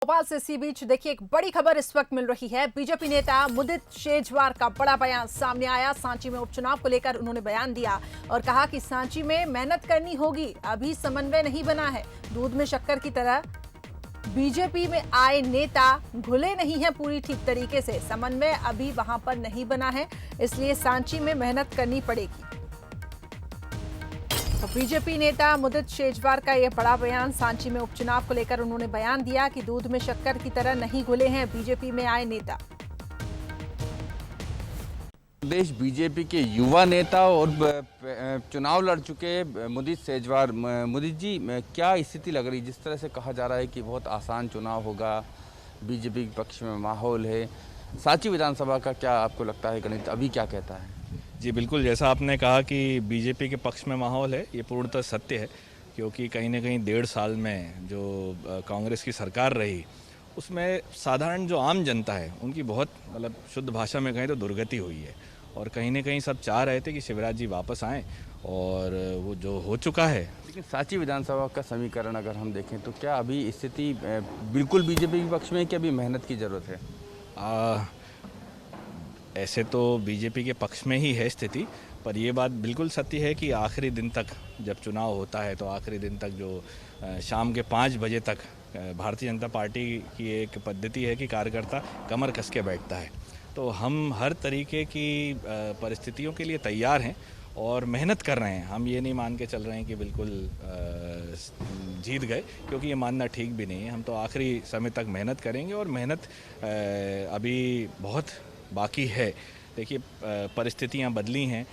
भोपाल से इसी बीच देखिए एक बड़ी खबर इस वक्त मिल रही है। बीजेपी नेता मुदित शेजवार का बड़ा बयान सामने आया। सांची में उपचुनाव को लेकर उन्होंने बयान दिया और कहा कि सांची में मेहनत करनी होगी, अभी समन्वय नहीं बना है। दूध में शक्कर की तरह बीजेपी में आए नेता घुले नहीं हैं पूरी ठीक तरीके से, समन्वय अभी वहां पर नहीं बना है, इसलिए सांची में मेहनत करनी पड़ेगी। तो बीजेपी नेता मुदित शेजवार का यह बड़ा बयान, सांची में उपचुनाव को लेकर उन्होंने बयान दिया कि दूध में शक्कर की तरह नहीं घुले हैं बीजेपी में आए नेता। प्रदेश बीजेपी के युवा नेता और चुनाव लड़ चुके मुदित शेजवार, मुदित जी क्या स्थिति लग रही, जिस तरह से कहा जा रहा है कि बहुत आसान चुनाव होगा, बीजेपी के पक्ष में माहौल है, सांची विधानसभा का क्या आपको लगता है गणित अभी क्या कहता है? जी बिल्कुल, जैसा आपने कहा कि बीजेपी के पक्ष में माहौल है, ये पूर्णतः सत्य है। क्योंकि कहीं ना कहीं 1.5 साल में जो कांग्रेस की सरकार रही, उसमें साधारण जो आम जनता है उनकी बहुत मतलब शुद्ध भाषा में कहें तो दुर्गति हुई है। और कहीं ना कहीं सब चाह रहे थे कि शिवराज जी वापस आएँ, और वो जो हो चुका है। लेकिन सांची विधानसभा का समीकरण अगर हम देखें तो क्या अभी स्थिति बिल्कुल बीजेपी के पक्ष में है कि अभी मेहनत की ज़रूरत है? ऐसे तो बीजेपी के पक्ष में ही है स्थिति, पर यह बात बिल्कुल सत्य है कि आखिरी दिन तक जब चुनाव होता है तो आखिरी दिन तक जो शाम के 5 बजे तक भारतीय जनता पार्टी की एक पद्धति है कि कार्यकर्ता कमर कस के बैठता है। तो हम हर तरीके की परिस्थितियों के लिए तैयार हैं और मेहनत कर रहे हैं। हम ये नहीं मान के चल रहे हैं कि बिल्कुल जीत गए, क्योंकि ये मानना ठीक भी नहीं है। हम तो आखिरी समय तक मेहनत करेंगे और मेहनत अभी बहुत बाकी है। देखिए, परिस्थितियां बदली हैं,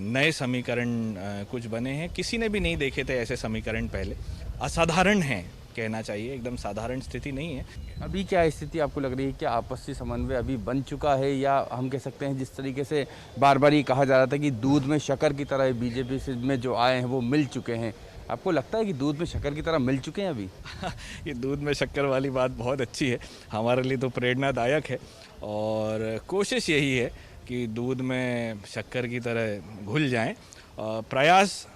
नए समीकरण कुछ बने हैं, किसी ने भी नहीं देखे थे ऐसे समीकरण पहले। असाधारण हैं कहना चाहिए, एकदम साधारण स्थिति नहीं है। अभी क्या स्थिति आपको लग रही है? क्या आपसी समन्वय अभी बन चुका है, या हम कह सकते हैं जिस तरीके से बार बार ये कहा जा रहा था कि दूध में शक्कर की तरह बीजेपी से में जो आए हैं वो मिल चुके हैं, आपको लगता है कि दूध में शक्कर की तरह मिल चुके हैं अभी? ये दूध में शक्कर वाली बात बहुत अच्छी है, हमारे लिए तो प्रेरणादायक है। और कोशिश यही है कि दूध में शक्कर की तरह घुल जाएं। प्रयास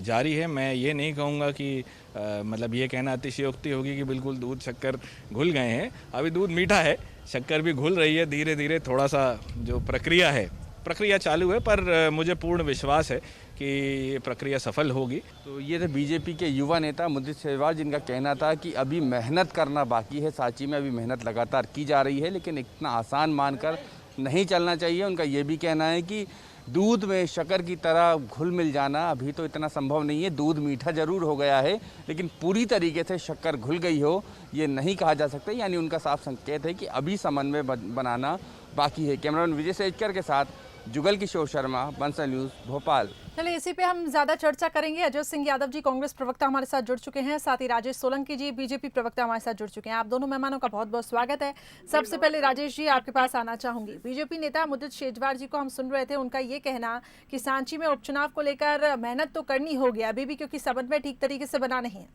जारी है। मैं ये नहीं कहूँगा कि मतलब ये कहना अतिशयोक्ति होगी कि बिल्कुल दूध शक्कर घुल गए हैं। अभी दूध मीठा है, शक्कर भी घुल रही है धीरे धीरे। थोड़ा सा जो प्रक्रिया चालू है, पर मुझे पूर्ण विश्वास है कि ये प्रक्रिया सफल होगी। तो ये थे बीजेपी के युवा नेता मुदित शेजवार, जिनका कहना था कि अभी मेहनत करना बाकी है। सांची में अभी मेहनत लगातार की जा रही है, लेकिन इतना आसान मानकर नहीं चलना चाहिए। उनका ये भी कहना है कि दूध में शक्कर की तरह घुल मिल जाना अभी तो इतना संभव नहीं है। दूध मीठा जरूर हो गया है, लेकिन पूरी तरीके से शक्कर घुल गई हो ये नहीं कहा जा सकता। यानी उनका साफ संकेत है कि अभी समन्वय बनाना बाकी है। कैमरामैन विजय सेजकर के साथ जुगल किशोर शर्मा, बंसल न्यूज़, भोपाल। चलिए इसी पे हम ज्यादा चर्चा करेंगे। अजय सिंह यादव जी कांग्रेस प्रवक्ता हमारे साथ जुड़ चुके हैं, साथ ही राजेश सोलंकी जी बीजेपी प्रवक्ता हमारे साथ जुड़ चुके हैं। आप दोनों मेहमानों का बहुत बहुत स्वागत है। सबसे पहले राजेश जी आपके पास आना चाहूंगी। बीजेपी नेता मुदित शेजवार जी को हम सुन रहे थे, उनका ये कहना कि सांची में उपचुनाव को लेकर मेहनत तो करनी होगी अभी भी, क्योंकि समन्वय ठीक तरीके से बना नहीं है।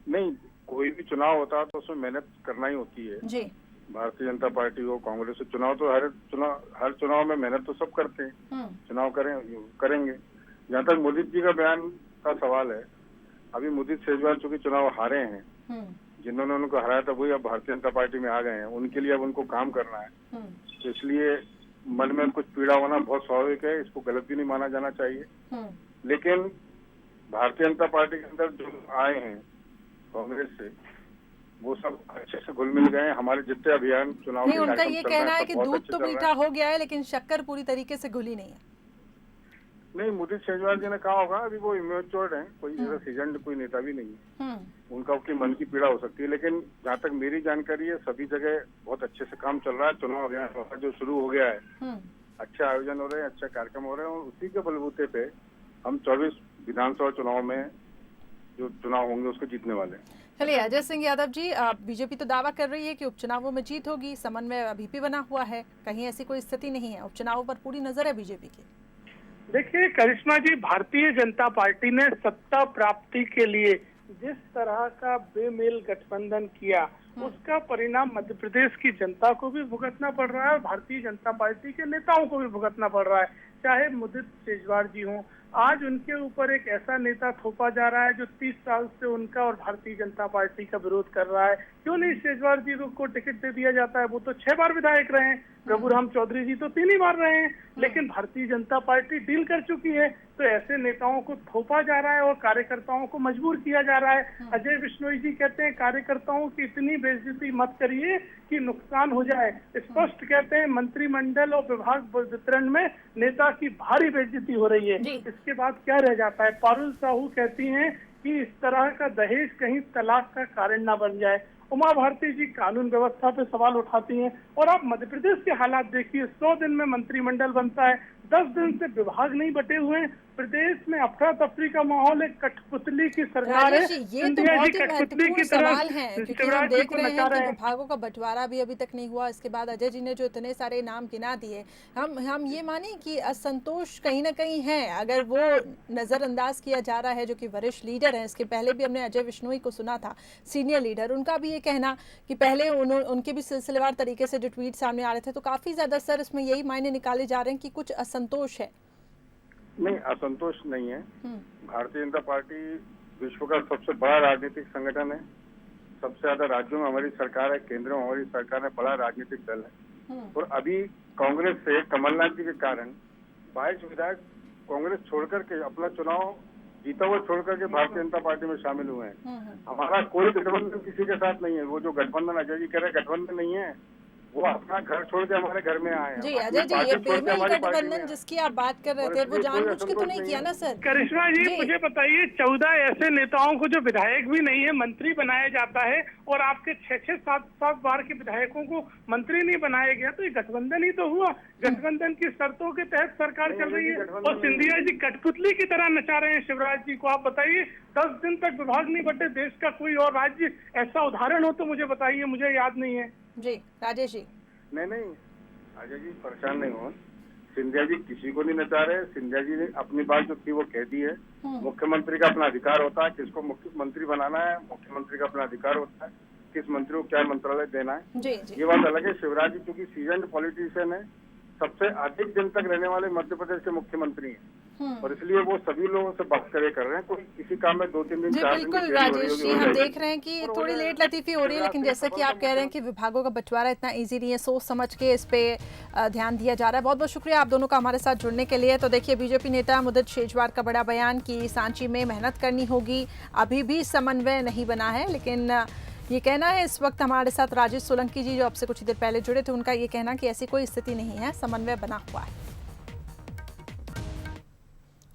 नहीं, कोई भी चुनाव होता है तो उसमें मेहनत करना ही होती है जी। भारतीय जनता पार्टी हो, कांग्रेस हो, चुनाव तो हर चुनाव में मेहनत तो सब करते हैं। चुनाव करेंगे। जहाँ तक मुदित जी का बयान का सवाल है, अभी मुदित शेजवार चूंकि चुनाव हारे हैं, जिन्होंने उनको हराया था वही अब भारतीय जनता पार्टी में आ गए हैं, उनके लिए अब उनको काम करना है। तो इसलिए मन में कुछ पीड़ा होना बहुत स्वाभाविक है, इसको गलत भी नहीं माना जाना चाहिए। लेकिन भारतीय जनता पार्टी के अंदर जो आए हैं कांग्रेस से, वो सब अच्छे से घुल मिल गए हैं। हमारे जितने अभियान चुनाव नहीं, उनका ये कहना है कि दूध तो मीठा हो गया है लेकिन शक्कर पूरी तरीके से घुली नहीं है। नहीं, मुदित शेजवार जी ने कहा होगा, अभी वो इमेच्योर्ड हैं, कोई जैसा सीजन कोई नेता भी नहीं है। उनका उसकी मन की पीड़ा हो सकती है, लेकिन जहाँ तक मेरी जानकारी है सभी जगह बहुत अच्छे से काम चल रहा है। चुनाव अभियान जो शुरू हो गया है, अच्छे आयोजन हो रहे हैं, अच्छे कार्यक्रम हो रहे हैं, और उसी के बलबूते पे हम 24 विधानसभा चुनाव में जो चुनाव होंगे उसको जीतने वाले हैं। चलिए अजय सिंह यादव जी, बीजेपी तो दावा कर रही है कि उपचुनावों में जीत होगी, समन्वय अभी भी बना हुआ है, कहीं ऐसी कोई स्थिति नहीं है, उपचुनावों पर पूरी नजर है बीजेपी की। देखिए करिश्मा जी, भारतीय जनता पार्टी ने सत्ता प्राप्ति के लिए जिस तरह का बेमेल गठबंधन किया, उसका परिणाम मध्य प्रदेश की जनता को भी भुगतना पड़ रहा है और भारतीय जनता पार्टी के नेताओं को भी भुगतना पड़ रहा है। चाहे मुदित शेजवार जी हों, आज उनके ऊपर एक ऐसा नेता थोपा जा रहा है जो 30 साल से उनका और भारतीय जनता पार्टी का विरोध कर रहा है। क्यों नहीं शेजवार जी को टिकट दे दिया जाता है? वो तो 6 बार विधायक रहे हैं, प्रभुराम चौधरी जी तो 3 ही बार रहे हैं, लेकिन भारतीय जनता पार्टी डील कर चुकी है। तो ऐसे नेताओं को थोपा जा रहा है और कार्यकर्ताओं को मजबूर किया जा रहा है। अजय बिश्नोई जी कहते हैं कार्यकर्ताओं की इतनी बेइज्जती मत करिए कि नुकसान हो जाए। स्पष्ट कहते हैं मंत्रिमंडल और विभाग वितरण में नेता की भारी बेइज्जती हो रही है। इसके बाद क्या रह जाता है? पारुल साहू कहती हैं कि इस तरह का दहेज कहीं तलाक का कारण ना बन जाए। उमा भारती जी कानून व्यवस्था पे सवाल उठाती हैं। और आप मध्य प्रदेश के हालात देखिए, 100 दिन में मंत्रिमंडल बनता है, 10 दिन से विभाग नहीं बटे हुए हैं। प्रदेश में अफरा तफरी का माहौल है, कठपुतली की सरकार है। ये तो बहुत ही महत्वपूर्ण सवाल है, क्योंकि हम देख रहे हैं कि विभागों का बंटवारा भी अभी तक नहीं हुआ। इसके बाद अजय जी ने जो इतने सारे नाम गिना दिए, हम ये माने कि असंतोष कहीं ना कहीं है, अगर वो नजरअंदाज किया जा रहा है जो कि वरिष्ठ लीडर हैं। इसके पहले भी हमने अजय बिश्नोई को सुना था, सीनियर लीडर, उनका भी ये कहना कि पहले उनके भी सिलसिलेवार तरीके से जो ट्वीट सामने आ रहे थे, तो काफी ज्यादा सर इसमें यही मायने निकाले जा रहे हैं कि कुछ असंतोष है। नहीं, असंतोष नहीं है। भारतीय जनता पार्टी विश्व का सबसे बड़ा राजनीतिक संगठन है। सबसे ज्यादा राज्यों में हमारी सरकार है, केंद्र में हमारी सरकार है, बड़ा राजनीतिक दल है। और अभी कांग्रेस से कमलनाथ जी के कारण 22 विधायक कांग्रेस छोड़कर के अपना चुनाव जीता हुआ छोड़कर के भारतीय जनता पार्टी में शामिल हुए हैं। हमारा कोई गठबंधन किसी के साथ नहीं है। वो जो गठबंधन अजय जी कह रहे गठबंधन नहीं है, वो अपना घर छोड़ के हमारे घर में आए हैं। जी अजय जी, ये बेमेल गठबंधन जिसकी आप बात कर रहे थे, वो जानबूझ के तो नहीं किया ना सर? करिश्मा जी मुझे बताइए, 14 ऐसे नेताओं को जो विधायक भी नहीं है मंत्री बनाया जाता है, और आपके 6-6, 7-7 बार के विधायकों को मंत्री नहीं बनाया गया, तो ये गठबंधन ही तो हुआ। गठबंधन की शर्तों के तहत सरकार चल रही है, और सिंधिया जी कठपुतली की तरह नचा रहे हैं शिवराज जी को। आप बताइए, 10 दिन तक विभाग नहीं बटे, देश का कोई और राज्य ऐसा उदाहरण हो तो मुझे बताइए, मुझे याद नहीं है। जी राजेश जी। नहीं, अजय जी परेशान नहीं हो। सिंधिया जी किसी को नहीं नचा रहे। सिंधिया जी ने अपनी बात जो थी वो कह दी है। मुख्यमंत्री का अपना अधिकार होता है, किसको मुख्यमंत्री बनाना है, मुख्यमंत्री का अपना अधिकार होता है, किस मंत्री को क्या मंत्रालय देना है। जी। ये बात अलग है। शिवराज जी क्योंकि सीजन पॉलिटिशियन है, सबसे अधिक दिन तक रहने वाले मध्य प्रदेश के मुख्यमंत्री हैं, और इसलिए वो सभी लोगों से बात कर रहे हैं। कोई किसी काम में 2-3 दिन, 4 दिन बिल्कुल राजेश जी, हम देख रहे हैं कि थोड़ी लेट लतीफी हो रही है, लेकिन जैसा कि आप कह रहे हैं कि विभागों का बंटवारा इतना इजी नहीं है, सोच समझ के इस पे ध्यान दिया जा रहा है। बहुत बहुत शुक्रिया आप दोनों का हमारे साथ जुड़ने के लिए। तो देखिए, बीजेपी नेता मुदित शेजवार का बड़ा बयान कि सांची में मेहनत करनी होगी, अभी भी समन्वय नहीं बना है। लेकिन ये कहना है, इस वक्त हमारे साथ राजेश सोलंकी जी जो आपसे कुछ ही देर पहले जुड़े थे, उनका ये कहना कि ऐसी कोई स्थिति नहीं है, समन्वय बना हुआ है।